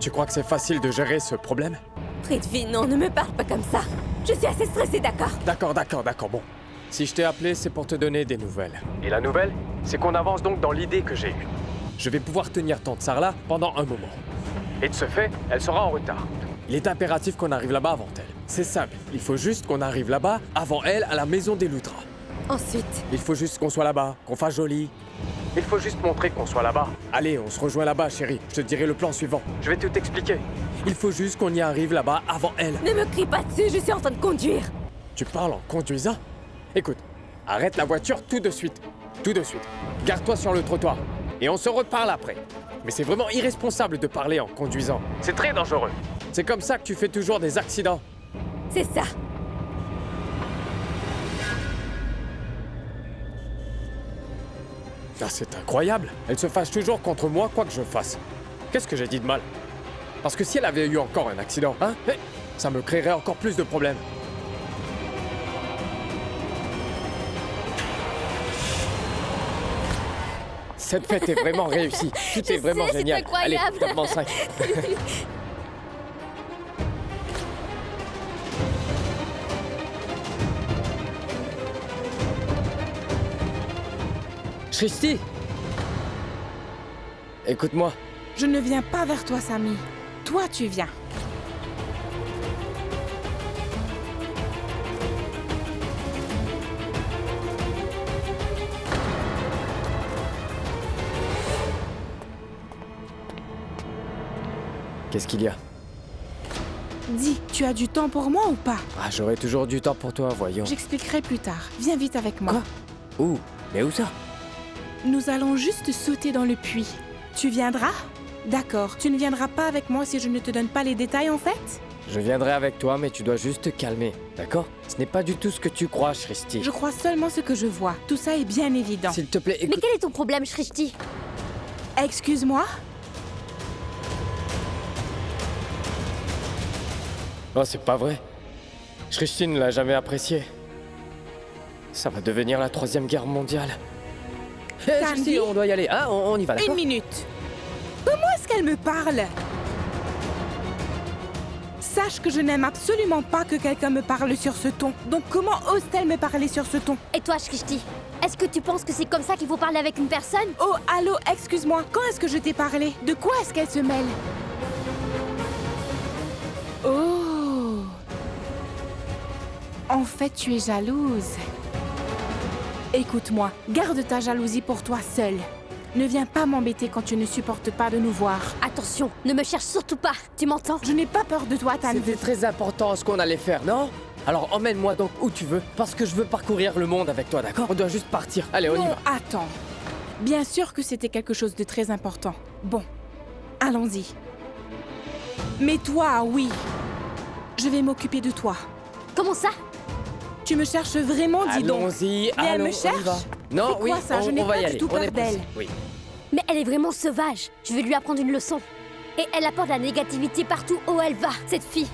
[SPEAKER 1] Tu crois que c'est facile de gérer ce problème?
[SPEAKER 2] Prithvi, non, ne me parle pas comme ça. Je suis assez stressée, d'accord?
[SPEAKER 1] D'accord, bon. Si je t'ai appelé, c'est pour te donner des nouvelles. Et la nouvelle, c'est qu'on avance donc dans l'idée que j'ai eue. Je vais pouvoir tenir tante Sarla pendant un moment. Et de ce fait, elle sera en retard. Il est impératif qu'on arrive là-bas avant elle. C'est simple, il faut juste qu'on arrive là-bas avant elle à la maison des Luttra.
[SPEAKER 2] Ensuite?
[SPEAKER 1] Il faut juste qu'on soit là-bas, qu'on fasse joli. Il faut juste montrer qu'on soit là-bas. Allez, on se rejoint là-bas, chérie. Je te dirai le plan suivant. Je vais tout expliquer. Il faut juste qu'on y arrive là-bas avant elle.
[SPEAKER 2] Ne me crie pas dessus, je suis en train de conduire.
[SPEAKER 1] Tu parles en conduisant? Écoute, arrête la voiture tout de suite. Tout de suite. Garde-toi sur le trottoir. Et on se reparle après. Mais c'est vraiment irresponsable de parler en conduisant. C'est très dangereux. C'est comme ça que tu fais toujours des accidents.
[SPEAKER 2] C'est ça.
[SPEAKER 1] Ah, c'est incroyable. Elle se fâche toujours contre moi, quoi que je fasse. Qu'est-ce que j'ai dit de mal? Parce que si elle avait eu encore un accident, hein, ça me créerait encore plus de problèmes. Cette fête est vraiment réussie. Tout est vraiment
[SPEAKER 11] c'est
[SPEAKER 1] génial. Allez,
[SPEAKER 11] incroyable.
[SPEAKER 1] top 5. Shristi! Écoute-moi.
[SPEAKER 10] Je ne viens pas vers toi, Samy. Toi, tu viens.
[SPEAKER 1] Qu'est-ce qu'il y a?
[SPEAKER 10] Dis, tu as du temps pour moi ou pas?
[SPEAKER 1] Ah, j'aurai toujours du temps pour toi, voyons.
[SPEAKER 10] J'expliquerai plus tard. Viens vite avec moi.
[SPEAKER 1] Quoi? Où? Mais où ça?
[SPEAKER 10] Nous allons juste sauter dans le puits. Tu viendras? D'accord. Tu ne viendras pas avec moi si je ne te donne pas les détails en fait?
[SPEAKER 1] Je viendrai avec toi, mais tu dois juste te calmer, d'accord? Ce n'est pas du tout ce que tu crois, Shristi.
[SPEAKER 10] Je crois seulement ce que je vois. Tout ça est bien évident.
[SPEAKER 1] S'il te plaît,
[SPEAKER 11] Mais
[SPEAKER 1] écoute...
[SPEAKER 11] quel est ton problème, Shristi?
[SPEAKER 10] Excuse-moi?
[SPEAKER 1] Oh, c'est pas vrai. Shristi ne l'a jamais apprécié. Ça va devenir la 3e guerre mondiale. Shristi, on doit y aller. Ah, on y va, d'accord?
[SPEAKER 10] Une minute. Comment est-ce qu'elle me parle? Sache que je n'aime absolument pas que quelqu'un me parle sur ce ton. Donc comment ose-t-elle me parler sur ce ton?
[SPEAKER 11] Et toi, Shristi? Est-ce que tu penses que c'est comme ça qu'il faut parler avec une personne?
[SPEAKER 10] Oh, allô, excuse-moi. Quand est-ce que je t'ai parlé? De quoi est-ce qu'elle se mêle? Oh. En fait, tu es jalouse. Écoute-moi, garde ta jalousie pour toi seule. Ne viens pas m'embêter quand tu ne supportes pas de nous voir.
[SPEAKER 11] Attention, ne me cherche surtout pas, tu m'entends?
[SPEAKER 10] Je n'ai pas peur de toi, Tanvi.
[SPEAKER 1] C'était très important ce qu'on allait faire, non? Alors emmène-moi donc où tu veux, parce que je veux parcourir le monde avec toi, d'accord? On doit juste partir. Allez, on y va.
[SPEAKER 10] Attends. Bien sûr que c'était quelque chose de très important. Bon, allons-y. Mais toi, oui. Je vais m'occuper de toi.
[SPEAKER 11] Comment ça?
[SPEAKER 10] Tu me cherches vraiment, dis donc.
[SPEAKER 1] Allons-y,
[SPEAKER 10] Mais elle
[SPEAKER 1] allons,
[SPEAKER 10] me
[SPEAKER 1] on y
[SPEAKER 10] cherche?
[SPEAKER 1] va. Non,
[SPEAKER 10] C'est quoi
[SPEAKER 1] oui,
[SPEAKER 10] ça? Je n'ai
[SPEAKER 1] on va
[SPEAKER 10] pas
[SPEAKER 1] y
[SPEAKER 10] du
[SPEAKER 1] aller.
[SPEAKER 10] tout
[SPEAKER 1] On est
[SPEAKER 10] peur d'elle.
[SPEAKER 1] pressés. Oui.
[SPEAKER 11] Mais elle est vraiment sauvage. Je vais lui apprendre une leçon. Et elle apporte la négativité partout où elle va, cette fille.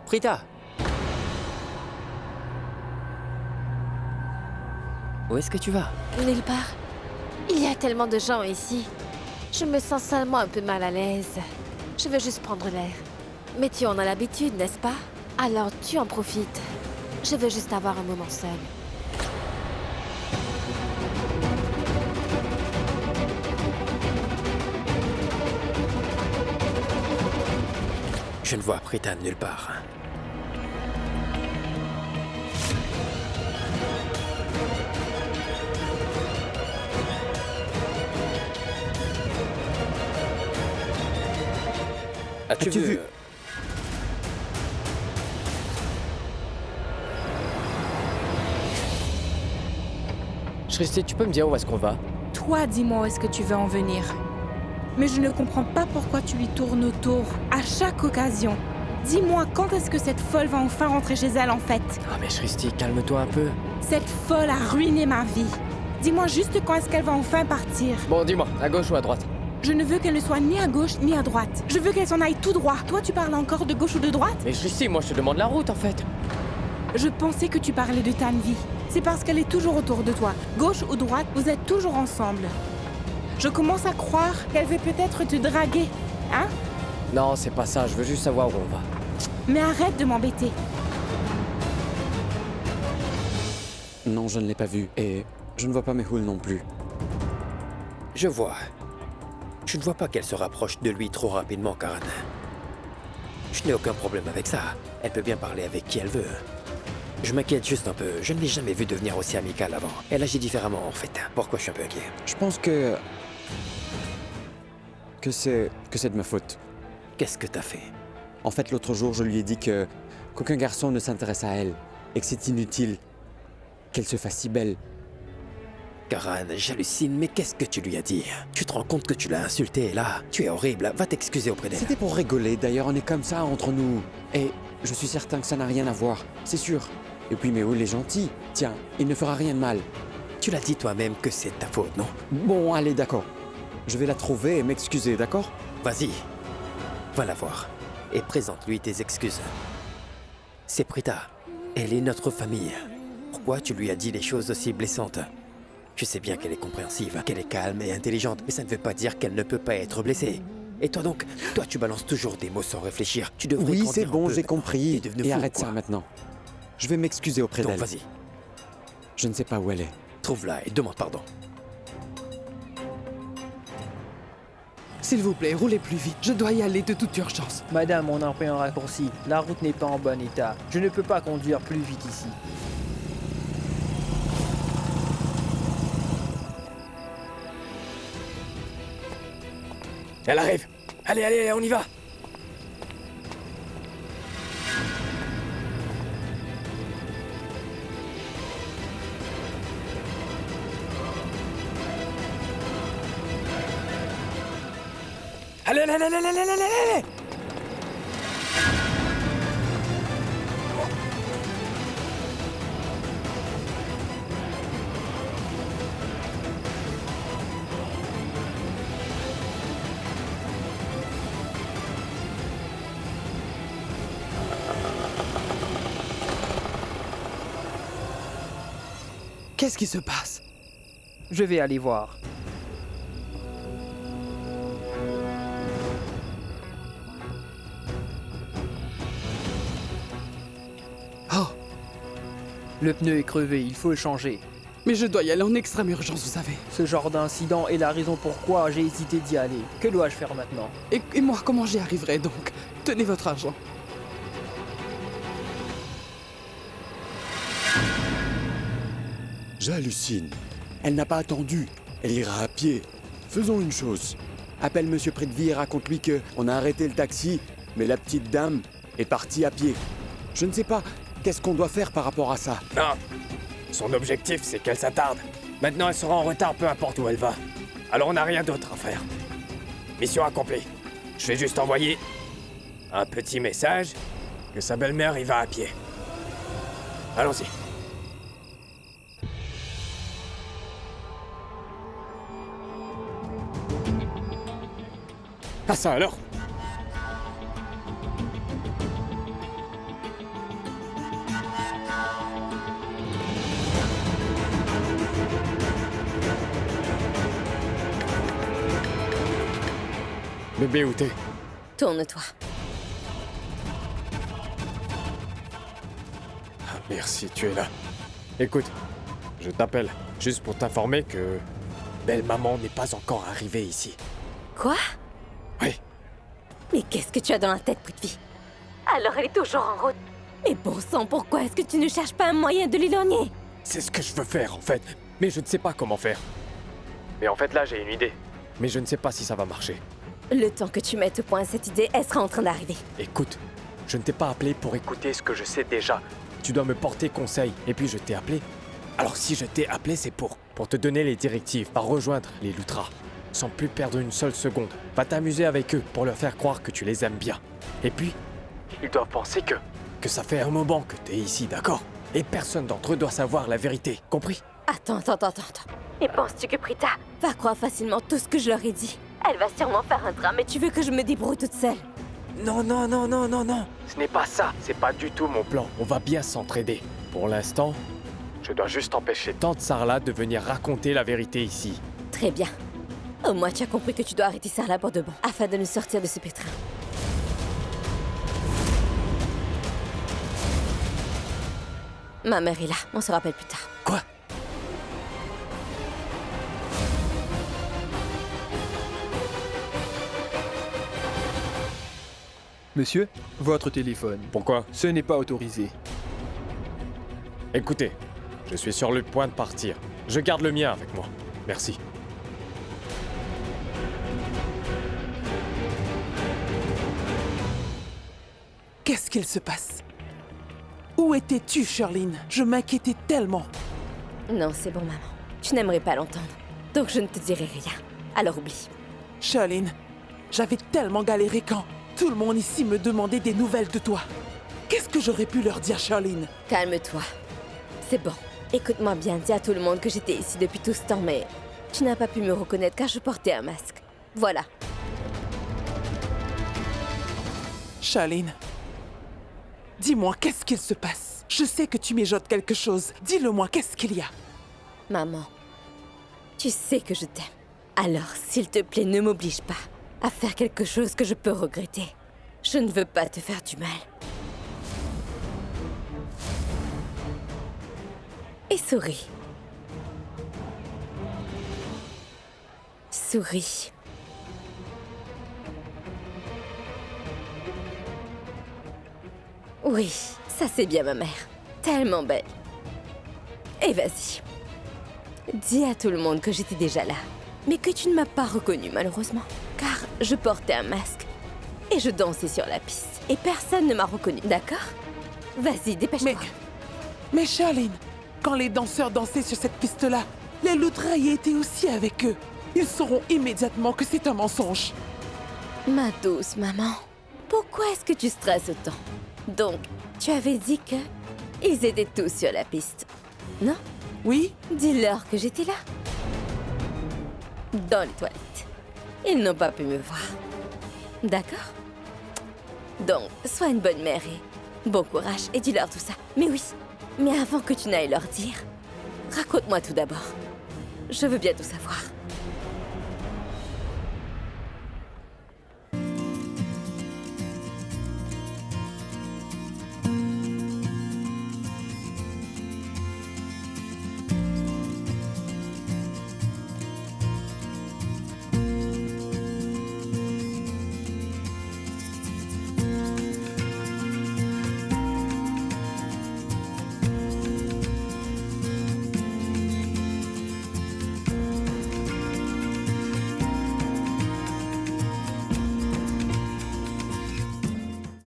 [SPEAKER 6] Prita! Où est-ce que tu vas?
[SPEAKER 2] Nulle part. Il y a tellement de gens ici. Je me sens seulement un peu mal à l'aise. Je veux juste prendre l'air. Mais tu en as l'habitude, n'est-ce pas? Alors tu en profites. Je veux juste avoir un moment seul.
[SPEAKER 6] Je ne vois Prita nulle part. As-tu vu?
[SPEAKER 1] Shristi, tu peux me dire où est-ce qu'on va?
[SPEAKER 10] Toi, dis-moi où est-ce que tu veux en venir. Mais je ne comprends pas pourquoi tu lui tournes autour, à chaque occasion. Dis-moi, quand est-ce que cette folle va enfin rentrer chez elle, en fait?
[SPEAKER 1] Ah mais Shristi, calme-toi un peu.
[SPEAKER 10] Cette folle a ruiné ma vie. Dis-moi juste quand est-ce qu'elle va enfin partir.
[SPEAKER 1] Bon, dis-moi, à gauche ou à droite?
[SPEAKER 10] Je ne veux qu'elle ne soit ni à gauche ni à droite. Je veux qu'elle s'en aille tout droit. Toi, tu parles encore de gauche ou de droite?
[SPEAKER 1] Mais Shristi, moi je te demande la route en fait.
[SPEAKER 10] Je pensais que tu parlais de Tanvi. C'est parce qu'elle est toujours autour de toi. Gauche ou droite, vous êtes toujours ensemble. Je commence à croire qu'elle veut peut-être te draguer. Hein?
[SPEAKER 1] Non, c'est pas ça, je veux juste savoir où on va.
[SPEAKER 10] Mais arrête de m'embêter.
[SPEAKER 4] Non, je ne l'ai pas vue. Et je ne vois pas Mehul non plus.
[SPEAKER 6] Je vois. Je ne vois pas qu'elle se rapproche de lui trop rapidement, Karan. Je n'ai aucun problème avec ça. Elle peut bien parler avec qui elle veut. Je m'inquiète juste un peu. Je ne l'ai jamais vue devenir aussi amicale avant. Elle agit différemment, en fait. Pourquoi je suis un peu inquiet?
[SPEAKER 4] Je pense que c'est de ma faute.
[SPEAKER 6] Qu'est-ce que t'as fait?
[SPEAKER 4] En fait, l'autre jour, je lui ai dit qu'aucun garçon ne s'intéresse à elle et que c'est inutile qu'elle se fasse si belle.
[SPEAKER 6] Karan, j'hallucine, mais qu'est-ce que tu lui as dit? Tu te rends compte que tu l'as insultée, là? Tu es horrible, va t'excuser auprès d'elle.
[SPEAKER 4] C'était pour rigoler, d'ailleurs, on est comme ça entre nous. Et je suis certain que ça n'a rien à voir, c'est sûr. Et puis Méoul est gentil. Tiens, il ne fera rien de mal.
[SPEAKER 6] Tu l'as dit toi-même que c'est ta faute, non?
[SPEAKER 4] Bon, allez, d'accord. Je vais la trouver et m'excuser, d'accord?
[SPEAKER 6] Vas-y, va la voir et présente-lui tes excuses. C'est Prita, elle est notre famille. Pourquoi tu lui as dit les choses aussi blessantes? Je sais bien qu'elle est compréhensive, qu'elle est calme et intelligente, mais ça ne veut pas dire qu'elle ne peut pas être blessée. Et toi donc, toi tu balances toujours des mots sans réfléchir. Tu devrais
[SPEAKER 4] Oui,
[SPEAKER 6] grandir
[SPEAKER 4] c'est
[SPEAKER 6] un
[SPEAKER 4] bon,
[SPEAKER 6] peu.
[SPEAKER 4] j'ai compris.
[SPEAKER 6] T'es devenu
[SPEAKER 4] Et
[SPEAKER 6] fou,
[SPEAKER 4] arrête
[SPEAKER 6] quoi.
[SPEAKER 4] ça maintenant. Je vais m'excuser auprès
[SPEAKER 6] Donc
[SPEAKER 4] d'elle.
[SPEAKER 6] vas-y,
[SPEAKER 4] Je ne sais pas où elle est.
[SPEAKER 6] trouve-la et demande pardon.
[SPEAKER 3] S'il vous plaît, roulez plus vite. Je dois y aller de toute urgence.
[SPEAKER 14] Madame, on a pris un raccourci. La route n'est pas en bon état. Je ne peux pas conduire plus vite ici.
[SPEAKER 1] Elle arrive. Allez, allez, on y va. Allez, allez, allez, allez, allez, allez, allez.
[SPEAKER 3] Qu'est-ce qui se passe?
[SPEAKER 14] Je vais aller voir.
[SPEAKER 3] Oh,
[SPEAKER 14] Le pneu est crevé, il faut le changer.
[SPEAKER 3] mais je dois y aller en extrême urgence, vous savez.
[SPEAKER 14] Ce genre d'incident est la raison pourquoi j'ai hésité d'y aller. Que dois-je faire maintenant?
[SPEAKER 3] Et moi, comment j'y arriverai donc? Tenez votre argent.
[SPEAKER 8] J'hallucine. Elle n'a pas attendu. Elle ira à pied. Faisons une chose.
[SPEAKER 4] Appelle Monsieur Prédeville et raconte-lui que on a arrêté le taxi, mais la petite dame est partie à pied. Je ne sais pas, qu'est-ce qu'on doit faire par rapport à ça?
[SPEAKER 1] Non. Son objectif, c'est qu'elle s'attarde. Maintenant, elle sera en retard peu importe où elle va. Alors on n'a rien d'autre à faire. Mission accomplie. Je vais juste envoyer un petit message que sa belle-mère y va à pied. Allons-y. Ah ça alors? Bébé, où t'es?
[SPEAKER 2] Tourne-toi.
[SPEAKER 1] Ah, merci, tu es là. Écoute, je t'appelle juste pour t'informer que belle maman n'est pas encore arrivée ici.
[SPEAKER 2] Quoi?
[SPEAKER 1] Oui.
[SPEAKER 2] Mais qu'est-ce que tu as dans la tête, Prithvi? Alors elle est toujours en route. Mais bon sang, pourquoi est-ce que tu ne cherches pas un moyen de l'éloigner?
[SPEAKER 1] C'est ce que je veux faire, en fait. Mais je ne sais pas comment faire. Mais en fait, là, j'ai une idée. Mais je ne sais pas si ça va marcher.
[SPEAKER 2] Le temps que tu mettes au point cette idée, elle sera en train d'arriver.
[SPEAKER 1] Écoute, je ne t'ai pas appelé pour écouter ce que je sais déjà. Tu dois me porter conseil. Et puis, je t'ai appelé. Alors, si je t'ai appelé, c'est pour te donner les directives, par rejoindre les Lutras. Sans plus perdre une seule seconde. Va t'amuser avec eux pour leur faire croire que tu les aimes bien. Et puis, ils doivent penser que ça fait un moment que t'es ici, d'accord? Et personne d'entre eux doit savoir la vérité, compris?
[SPEAKER 2] Attends. Et penses-tu que Prita va croire facilement tout ce que je leur ai dit? Elle va sûrement faire un drame et tu veux que je me débrouille toute seule?
[SPEAKER 1] Non. Ce n'est pas ça. C'est pas du tout mon plan. On va bien s'entraider. Pour l'instant, je dois juste empêcher tante Sarla de venir raconter la vérité ici.
[SPEAKER 2] Très bien. Au moins, tu as compris que tu dois arrêter Sarla pour de bon, afin de nous sortir de ce pétrin. Ma mère est là. On se rappelle plus tard.
[SPEAKER 1] Quoi?
[SPEAKER 14] Monsieur, votre téléphone.
[SPEAKER 1] Pourquoi?
[SPEAKER 14] Ce n'est pas autorisé.
[SPEAKER 1] Écoutez, je suis sur le point de partir. Je garde le mien avec moi. Merci.
[SPEAKER 9] Qu'est-ce qu'il se passe? Où étais-tu, Charline? Je m'inquiétais tellement.
[SPEAKER 2] Non, c'est bon, maman. Tu n'aimerais pas l'entendre. Donc je ne te dirai rien. Alors oublie.
[SPEAKER 9] Charline, j'avais tellement galéré quand tout le monde ici me demandait des nouvelles de toi. Qu'est-ce que j'aurais pu leur dire, Charline?
[SPEAKER 2] Calme-toi. C'est bon. Écoute-moi bien, dis à tout le monde que j'étais ici depuis tout ce temps, mais tu n'as pas pu me reconnaître car je portais un masque. Voilà.
[SPEAKER 9] Charline, dis-moi, qu'est-ce qu'il se passe? Je sais que tu mijotes quelque chose. Dis-le-moi, qu'est-ce qu'il y a?
[SPEAKER 2] Maman, tu sais que je t'aime. Alors, s'il te plaît, ne m'oblige pas à faire quelque chose que je peux regretter. Je ne veux pas te faire du mal. Et souris. Souris. Oui, ça c'est bien ma mère. Tellement belle. Et vas-y. Dis à tout le monde que j'étais déjà là. Mais que tu ne m'as pas reconnue malheureusement. Car je portais un masque. Et je dansais sur la piste. Et personne ne m'a reconnue, d'accord? Vas-y, dépêche-toi.
[SPEAKER 9] Mais Charline, quand les danseurs dansaient sur cette piste-là, les loutrailles étaient aussi avec eux. Ils sauront immédiatement que c'est un mensonge.
[SPEAKER 2] Ma douce maman, pourquoi est-ce que tu stresses autant? Donc, tu avais dit que ils étaient tous sur la piste, non?
[SPEAKER 9] Oui.
[SPEAKER 2] Dis-leur que j'étais là. Dans les toilettes. Ils n'ont pas pu me voir. D'accord? Donc, sois une bonne mère et bon courage et dis-leur tout ça. Mais oui, mais avant que tu n'ailles leur dire, raconte-moi tout d'abord. Je veux bien tout savoir.